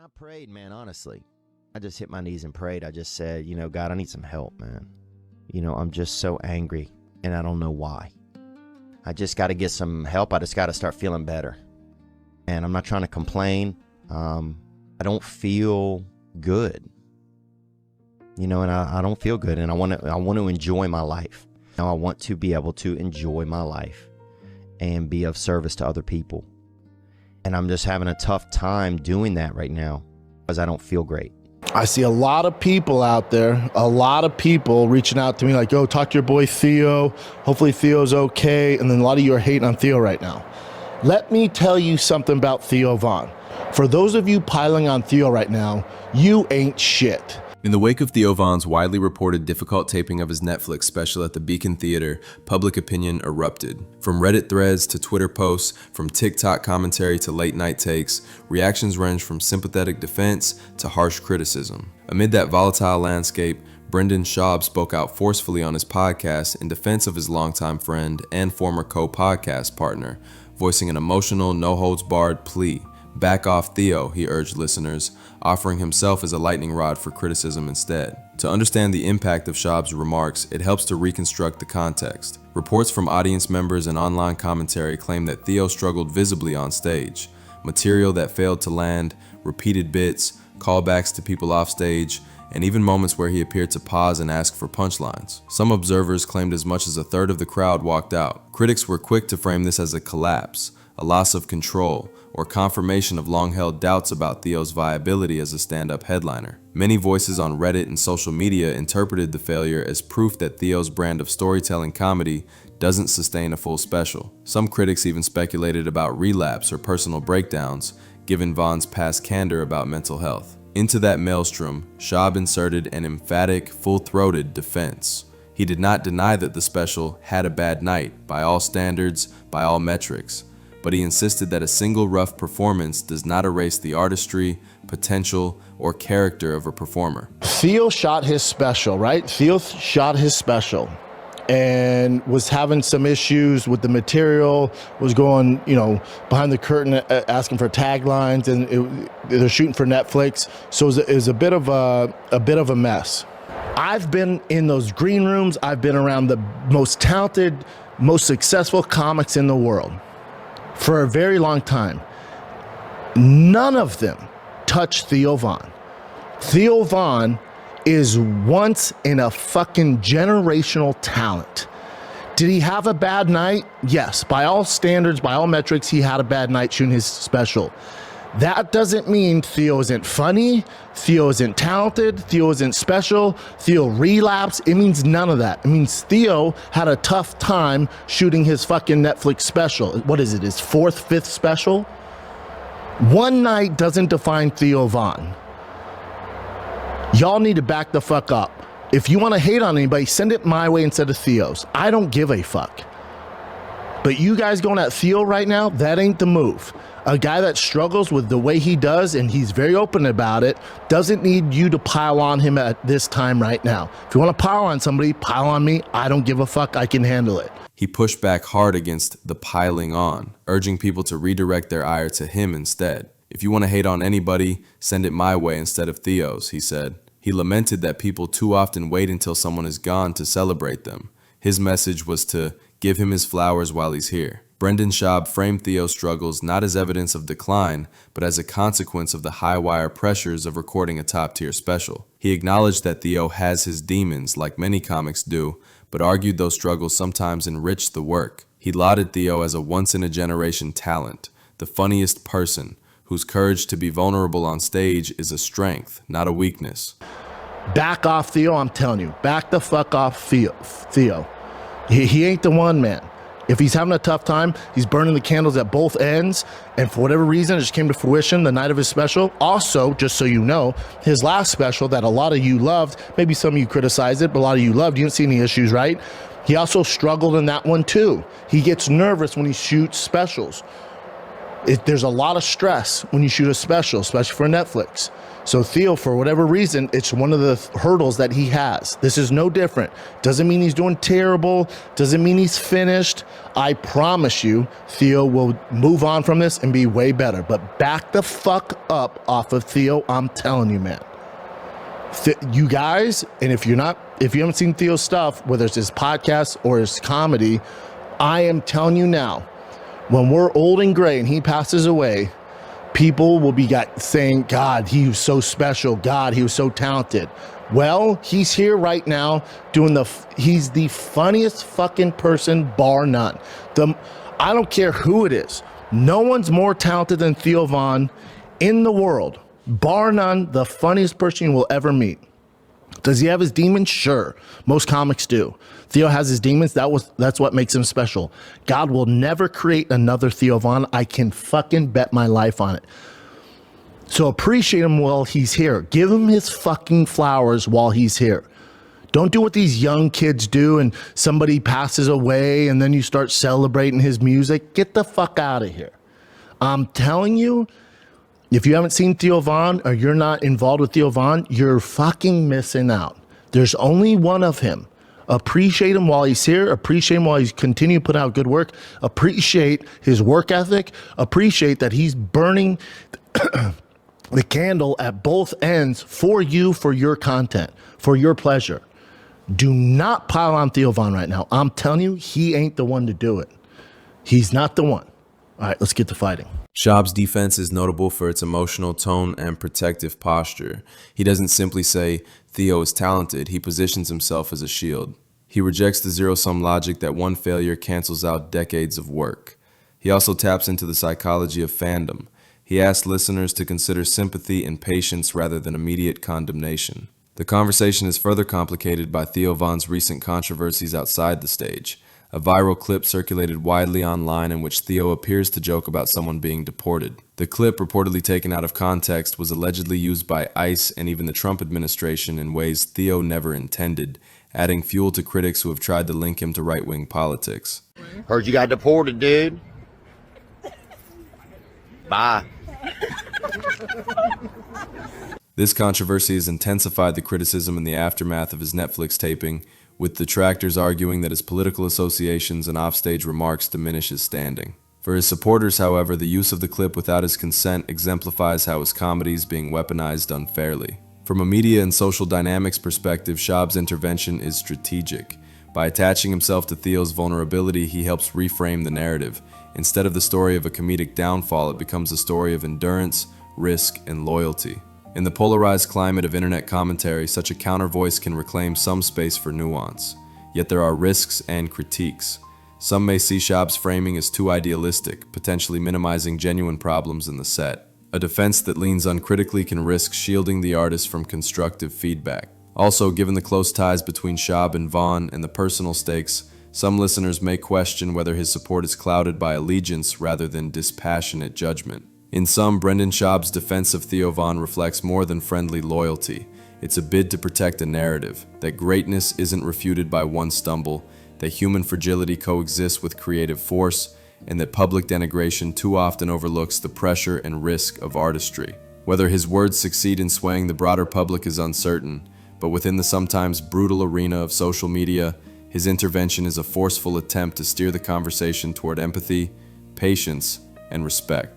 I prayed, man, honestly. I just hit my knees and prayed. I just said, God, I need some help, man. I'm just so angry and I don't know why. I just got to get some help. I just got to start feeling better. And I'm not trying to complain. I don't feel good. And I don't feel good, and I want to enjoy my life. Now I want to be able to enjoy my life and be of service to other people. And I'm just having a tough time doing that right now because I don't feel great. I see a lot of people out there, a lot of people reaching out to me like, yo, talk to your boy Theo. Hopefully Theo's okay. And then a lot of you are hating on Theo right now. Let me tell you something about Theo Von. For those of you piling on Theo right now, you ain't shit. In the wake of Theo Von's widely reported difficult taping of his Netflix special at the Beacon Theater, public opinion erupted. From Reddit threads to Twitter posts, from TikTok commentary to late night takes, reactions ranged from sympathetic defense to harsh criticism. Amid that volatile landscape, Brendan Schaub spoke out forcefully on his podcast in defense of his longtime friend and former co-podcast partner, voicing an emotional, no-holds-barred plea. Back off Theo, he urged listeners, offering himself as a lightning rod for criticism instead. To understand the impact of Schaub's remarks, it helps to reconstruct the context. Reports from audience members and online commentary claim that Theo struggled visibly on stage. Material that failed to land, repeated bits, callbacks to people off stage, and even moments where he appeared to pause and ask for punchlines. Some observers claimed as much as a third of the crowd walked out. Critics were quick to frame this as a collapse, a loss of control, or confirmation of long-held doubts about Theo's viability as a stand-up headliner. Many voices on Reddit and social media interpreted the failure as proof that Theo's brand of storytelling comedy doesn't sustain a full special. Some critics even speculated about relapse or personal breakdowns, given Von's past candor about mental health. Into that maelstrom, Schaub inserted an emphatic, full-throated defense. He did not deny that the special had a bad night, by all standards, by all metrics, but he insisted that a single rough performance does not erase the artistry, potential, or character of a performer. Theo shot his special, right? Theo shot his special and was having some issues with the material, was going, behind the curtain asking for taglines, and they're shooting for Netflix. So it was a bit of a mess. I've been in those green rooms. I've been around the most talented, most successful comics in the world for a very long time. None of them touch Theo Von. Theo Von is once in a fucking generational talent. Did he have a bad night? Yes, by all standards, by all metrics, he had a bad night shooting his special. That doesn't mean Theo isn't funny, Theo isn't talented, Theo isn't special, Theo relapsed. It means none of that. It means Theo had a tough time shooting his fucking Netflix special. What is it, his fourth, fifth special? One night doesn't define Theo Von. Y'all need to back the fuck up. If you want to hate on anybody, send it my way instead of Theo's. I don't give a fuck. But you guys going at Theo right now, that ain't the move. A guy that struggles with the way he does, and he's very open about it, doesn't need you to pile on him at this time right now. If you want to pile on somebody, pile on me. I don't give a fuck. I can handle it. He pushed back hard against the piling on, urging people to redirect their ire to him instead. If you want to hate on anybody, send it my way instead of Theo's, he said. He lamented that people too often wait until someone is gone to celebrate them. His message was to give him his flowers while he's here. Brendan Schaub framed Theo's struggles not as evidence of decline, but as a consequence of the high-wire pressures of recording a top-tier special. He acknowledged that Theo has his demons, like many comics do, but argued those struggles sometimes enrich the work. He lauded Theo as a once-in-a-generation talent, the funniest person, whose courage to be vulnerable on stage is a strength, not a weakness. Back off Theo, I'm telling you. Back the fuck off Theo. He ain't the one, man. If he's having a tough time, he's burning the candles at both ends, and for whatever reason, it just came to fruition the night of his special. Also, just so you know, his last special that a lot of you loved, maybe some of you criticized it, but a lot of you loved, you didn't see any issues, right? He also struggled in that one too. He gets nervous when he shoots specials. There's a lot of stress when you shoot a special, especially for Netflix. So Theo, for whatever reason, it's one of the hurdles that he has. This is no different. Doesn't mean he's doing terrible. Doesn't mean he's finished. I promise you, Theo will move on from this and be way better. But back the fuck up off of Theo. I'm telling you, man. You guys, and if you haven't seen Theo's stuff, whether it's his podcast or his comedy, I am telling you now, when we're old and gray and he passes away, people will be saying, God, he was so special. God, he was so talented. Well, he's here right now he's the funniest fucking person, bar none. I don't care who it is. No one's more talented than Theo Von in the world. Bar none, the funniest person you will ever meet. Does he have his demons? Sure. Most comics do. Theo has his demons. That's what makes him special. God will never create another Theo Von. I can fucking bet my life on it. So appreciate him while he's here. Give him his fucking flowers while he's here. Don't do what these young kids do and somebody passes away and then you start celebrating his music. Get the fuck out of here. I'm telling you, if you haven't seen Theo Von or you're not involved with Theo Von, you're fucking missing out. There's only one of him. Appreciate him while he's here. Appreciate him while he's continuing to put out good work. Appreciate his work ethic. Appreciate that he's burning the candle at both ends for you, for your content, for your pleasure. Do not pile on Theo Von right now. I'm telling you, he ain't the one to do it. He's not the one. All right, let's get to fighting. Schaub's defense is notable for its emotional tone and protective posture. He doesn't simply say, Theo is talented, he positions himself as a shield. He rejects the zero-sum logic that one failure cancels out decades of work. He also taps into the psychology of fandom. He asks listeners to consider sympathy and patience rather than immediate condemnation. The conversation is further complicated by Theo Von's recent controversies outside the stage. A viral clip circulated widely online in which Theo appears to joke about someone being deported. The clip, reportedly taken out of context, was allegedly used by ICE and even the Trump administration in ways Theo never intended, adding fuel to critics who have tried to link him to right-wing politics. Heard you got deported, dude. Bye. This controversy has intensified the criticism in the aftermath of his Netflix taping, with detractors arguing that his political associations and offstage remarks diminish his standing. For his supporters, however, the use of the clip without his consent exemplifies how his comedy is being weaponized unfairly. From a media and social dynamics perspective, Schaub's intervention is strategic. By attaching himself to Theo's vulnerability, he helps reframe the narrative. Instead of the story of a comedic downfall, it becomes a story of endurance, risk, and loyalty. In the polarized climate of internet commentary, such a counter-voice can reclaim some space for nuance. Yet there are risks and critiques. Some may see Schaub's framing as too idealistic, potentially minimizing genuine problems in the set. A defense that leans uncritically can risk shielding the artist from constructive feedback. Also, given the close ties between Schaub and Von and the personal stakes, some listeners may question whether his support is clouded by allegiance rather than dispassionate judgment. In sum, Brendan Schaub's defense of Theo Von reflects more than friendly loyalty. It's a bid to protect a narrative, that greatness isn't refuted by one stumble, that human fragility coexists with creative force, and that public denigration too often overlooks the pressure and risk of artistry. Whether his words succeed in swaying the broader public is uncertain, but within the sometimes brutal arena of social media, his intervention is a forceful attempt to steer the conversation toward empathy, patience, and respect.